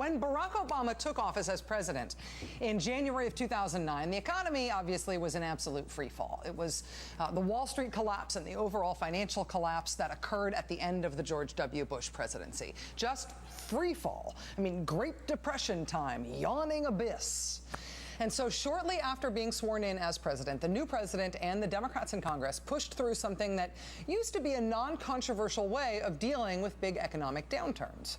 when Barack Obama took office as president in January of 2009, the economy obviously was in absolute free fall. It was the Wall Street collapse and the overall financial collapse that occurred at the end of the George W. Bush presidency. Just free fall. I mean, Great Depression time, yawning abyss. And so shortly after being sworn in as president, the new president and the Democrats in Congress pushed through something that used to be a non-controversial way of dealing with big economic downturns.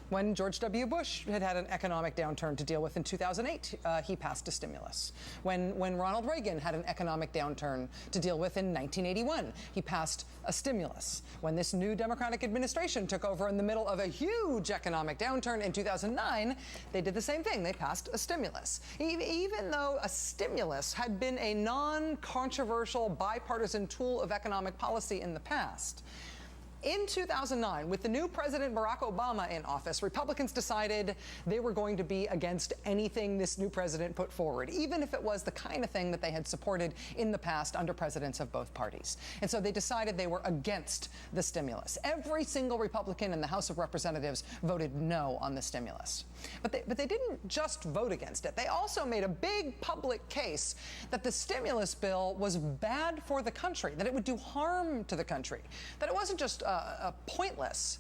When George W. Bush had an economic downturn to deal with in 2008, he passed a stimulus. When Ronald Reagan had an economic downturn to deal with in 1981, he passed a stimulus. When this new Democratic administration took over in the middle of a huge economic downturn in 2009, they did the same thing. They passed a stimulus. Even though a stimulus had been a non-controversial bipartisan tool of economic policy in the past, in 2009, with the new President Barack Obama in office, Republicans decided they were going to be against anything this new president put forward, even if it was the kind of thing that they had supported in the past under presidents of both parties. And so they decided they were against the stimulus. Every single Republican in the House of Representatives voted no on the stimulus. But they didn't just vote against it. They also made a big public case that the stimulus bill was bad for the country, that it would do harm to the country, that it wasn't just pointless,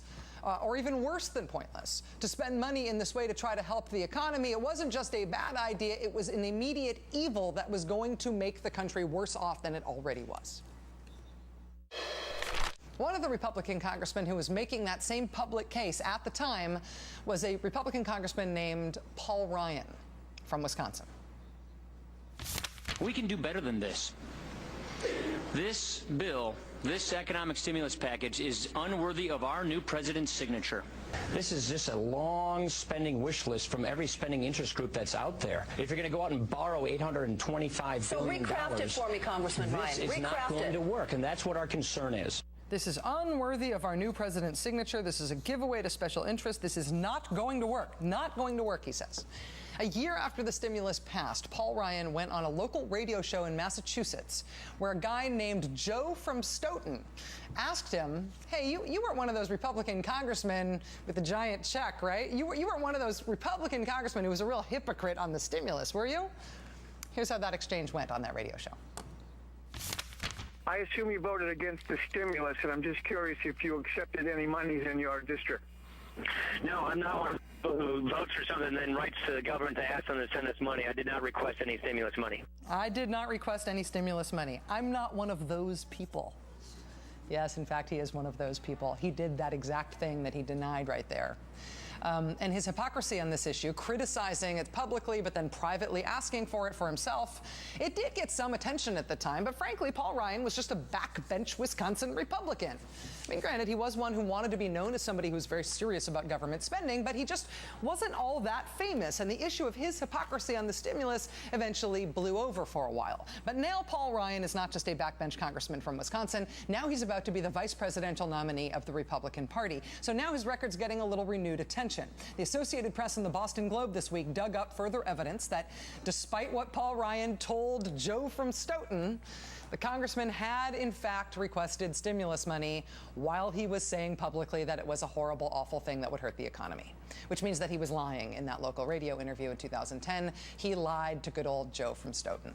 or even worse than pointless, to spend money in this way to try to help the economy. It wasn't just a bad idea, it was an immediate evil that was going to make the country worse off than it already was. One of the Republican congressmen who was making that same public case at the time was a Republican congressman named Paul Ryan from Wisconsin. We can do better than this. This bill, this economic stimulus package, is unworthy of our new president's signature. This is just a long spending wish list from every spending interest group that's out there. If you're going to go out and borrow $825 billion, recraft it for me, Congressman Ryan. This is not going to work, and that's what our concern is. This is unworthy of our new president's signature. This is a giveaway to special interests. This is not going to work. Not going to work, he says. A year after the stimulus passed, Paul Ryan went on a local radio show in Massachusetts where a guy named Joe from Stoughton asked him, hey, you weren't one of those Republican congressmen with the giant check, right? You weren't one of those Republican congressmen who was a real hypocrite on the stimulus, were you? Here's how that exchange went on that radio show. I assume you voted against the stimulus, and I'm just curious if you accepted any monies in your district. No, I'm not one who votes for something and then writes to the government to ask them to send us money. I did not request any stimulus money. I did not request any stimulus money. I'm not one of those people. Yes, in fact, he is one of those people. He did that exact thing that he denied right there. And his hypocrisy on this issue, criticizing it publicly but then privately asking for it for himself, it did get some attention at the time, but frankly, Paul Ryan was just a backbench Wisconsin Republican. I mean, granted, he was one who wanted to be known as somebody who was very serious about government spending, but he just wasn't all that famous, and the issue of his hypocrisy on the stimulus eventually blew over for a while. But now Paul Ryan is not just a backbench congressman from Wisconsin, now he's about to be the vice presidential nominee of the Republican Party. So now his record's getting a little renewed attention. The Associated Press and the Boston Globe this week dug up further evidence that despite what Paul Ryan told Joe from Stoughton, the congressman had in fact requested stimulus money while he was saying publicly that it was a horrible, awful thing that would hurt the economy, which means that he was lying in that local radio interview in 2010. He lied to good old Joe from Stoughton.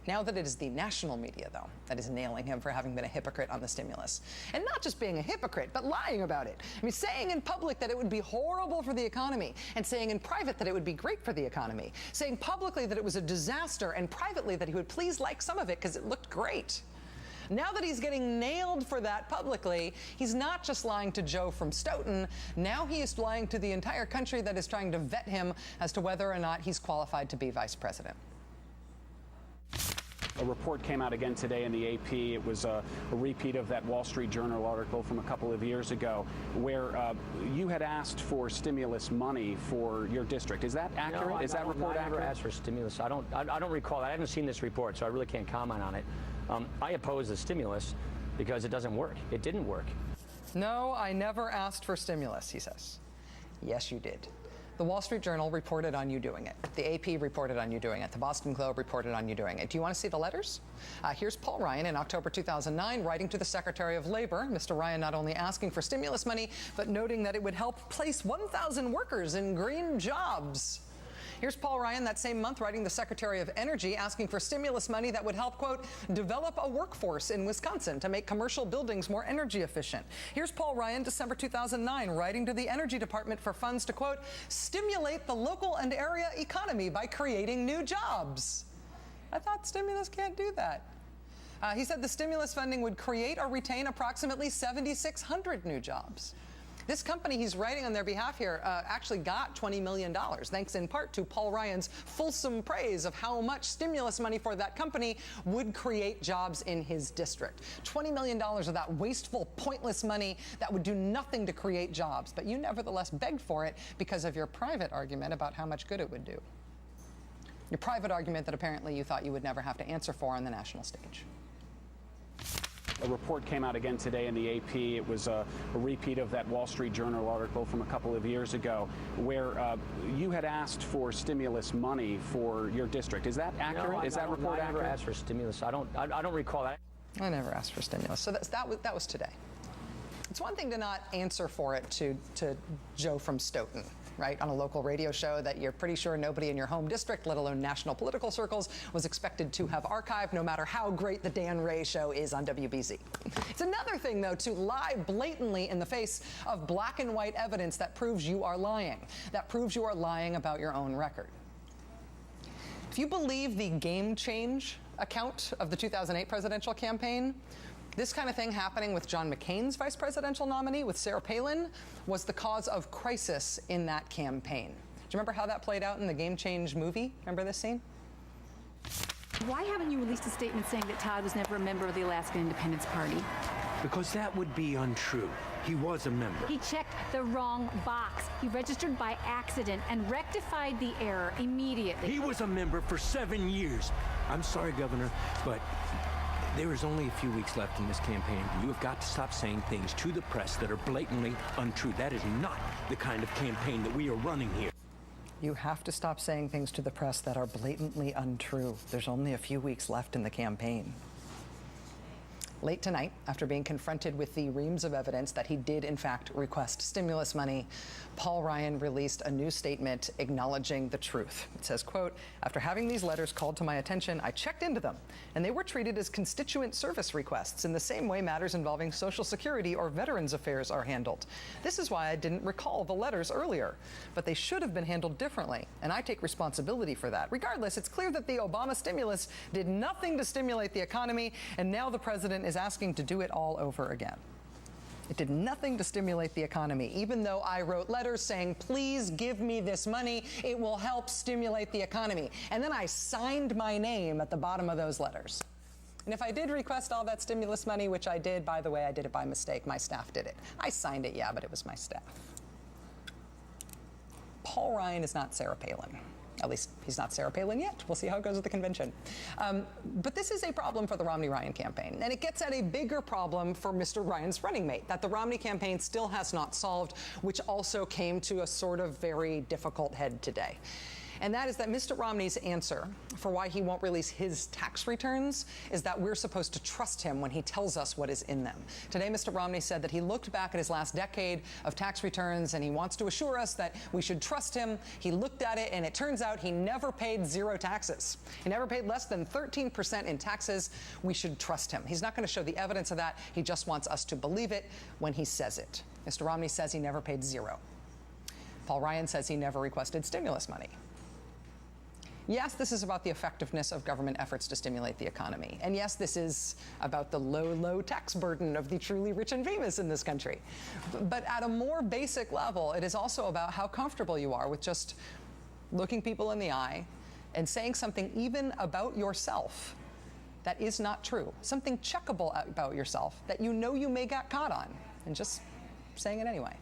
Now that it is the national media, though, that is nailing him for having been a hypocrite on the stimulus. And not just being a hypocrite, but lying about it. I mean, saying in public that it would be horrible for the economy, and saying in private that it would be great for the economy. Saying publicly that it was a disaster, and privately that he would please like some of it because it looked great. Now that he's getting nailed for that publicly, he's not just lying to Joe from Stoughton. Now he is lying to the entire country that is trying to vet him as to whether or not he's qualified to be vice president. A report came out again today in the AP. It was a repeat of that Wall Street Journal article from a couple of years ago where you had asked for stimulus money for your district. Is that accurate? No, is that report accurate? I never asked for stimulus. I don't recall. I haven't seen this report, so I really can't comment on it. I oppose the stimulus because it doesn't work. It didn't work. No, I never asked for stimulus, he says. Yes, you did. The Wall Street Journal reported on you doing it. The AP reported on you doing it. The Boston Globe reported on you doing it. Do you want to see the letters? Here's Paul Ryan in October 2009 writing to the Secretary of Labor. Mr. Ryan not only asking for stimulus money, but noting that it would help place 1,000 workers in green jobs. Here's Paul Ryan that same month writing the Secretary of Energy asking for stimulus money that would help, quote, develop a workforce in Wisconsin to make commercial buildings more energy efficient. Here's Paul Ryan, December 2009, writing to the Energy Department for funds to, quote, stimulate the local and area economy by creating new jobs. I thought stimulus can't do that. He said the stimulus funding would create or retain approximately 7,600 new jobs. This company he's writing on their behalf here actually got $20 million, thanks in part to Paul Ryan's fulsome praise of how much stimulus money for that company would create jobs in his district. $20 million of that wasteful, pointless money that would do nothing to create jobs. But you nevertheless begged for it because of your private argument about how much good it would do. Your private argument that apparently you thought you would never have to answer for on the national stage. A report came out again today in the AP. It was a repeat of that Wall Street Journal article from a couple of years ago where you had asked for stimulus money for your district. Is that accurate? Is that report accurate? I never asked for stimulus. I don't recall that. I never asked for stimulus. So that was today. It's one thing to not answer for it to Joe from Stoughton, right, on a local radio show that you're pretty sure nobody in your home district, let alone national political circles, was expected to have archived, no matter how great the Dan Ray show is on WBZ. It's another thing, though, to lie blatantly in the face of black and white evidence that proves you are lying, that proves you are lying about your own record. If you believe the Game Change account of the 2008 presidential campaign, this kind of thing happening with John McCain's vice presidential nominee, with Sarah Palin, was the cause of crisis in that campaign. Do you remember how that played out in the Game Change movie? Remember this scene? Why haven't you released a statement saying that Todd was never a member of the Alaskan Independence Party? Because that would be untrue. He was a member. He checked the wrong box. He registered by accident and rectified the error immediately. He was a member for 7 years. I'm sorry, Governor, but there is only a few weeks left in this campaign. You have got to stop saying things to the press that are blatantly untrue. That is not the kind of campaign that we are running here. You have to stop saying things to the press that are blatantly untrue. There's only a few weeks left in the campaign. Late tonight, after being confronted with the reams of evidence that he did, in fact, request stimulus money, Paul Ryan released a new statement acknowledging the truth. It says, quote, after having these letters called to my attention, I checked into them, and they were treated as constituent service requests in the same way matters involving Social Security or Veterans Affairs are handled. This is why I didn't recall the letters earlier, but they should have been handled differently, and I take responsibility for that. Regardless, it's clear that the Obama stimulus did nothing to stimulate the economy, and now the president is asking to do it all over again. It did nothing to stimulate the economy, even though I wrote letters saying, please give me this money, it will help stimulate the economy. And then I signed my name at the bottom of those letters. And if I did request all that stimulus money, which I did, by the way, I did it by mistake, my staff did it. I signed it, yeah, but it was my staff. Paul Ryan is not Sarah Palin. At least he's not Sarah Palin yet. We'll see how it goes with the convention. But this is a problem for the Romney-Ryan campaign. And it gets at a bigger problem for Mr. Ryan's running mate that the Romney campaign still has not solved, which also came to a sort of very difficult head today. And that is that Mr. Romney's answer for why he won't release his tax returns is that we're supposed to trust him when he tells us what is in them. Today, Mr. Romney said that he looked back at his last decade of tax returns and he wants to assure us that we should trust him. He looked at it and it turns out he never paid zero taxes. He never paid less than 13% in taxes. We should trust him. He's not going to show the evidence of that. He just wants us to believe it when he says it. Mr. Romney says he never paid zero. Paul Ryan says he never requested stimulus money. Yes, this is about the effectiveness of government efforts to stimulate the economy. And yes, this is about the low, low tax burden of the truly rich and famous in this country. But at a more basic level, it is also about how comfortable you are with just looking people in the eye and saying something even about yourself that is not true, something checkable about yourself that you know you may get caught on, and just saying it anyway.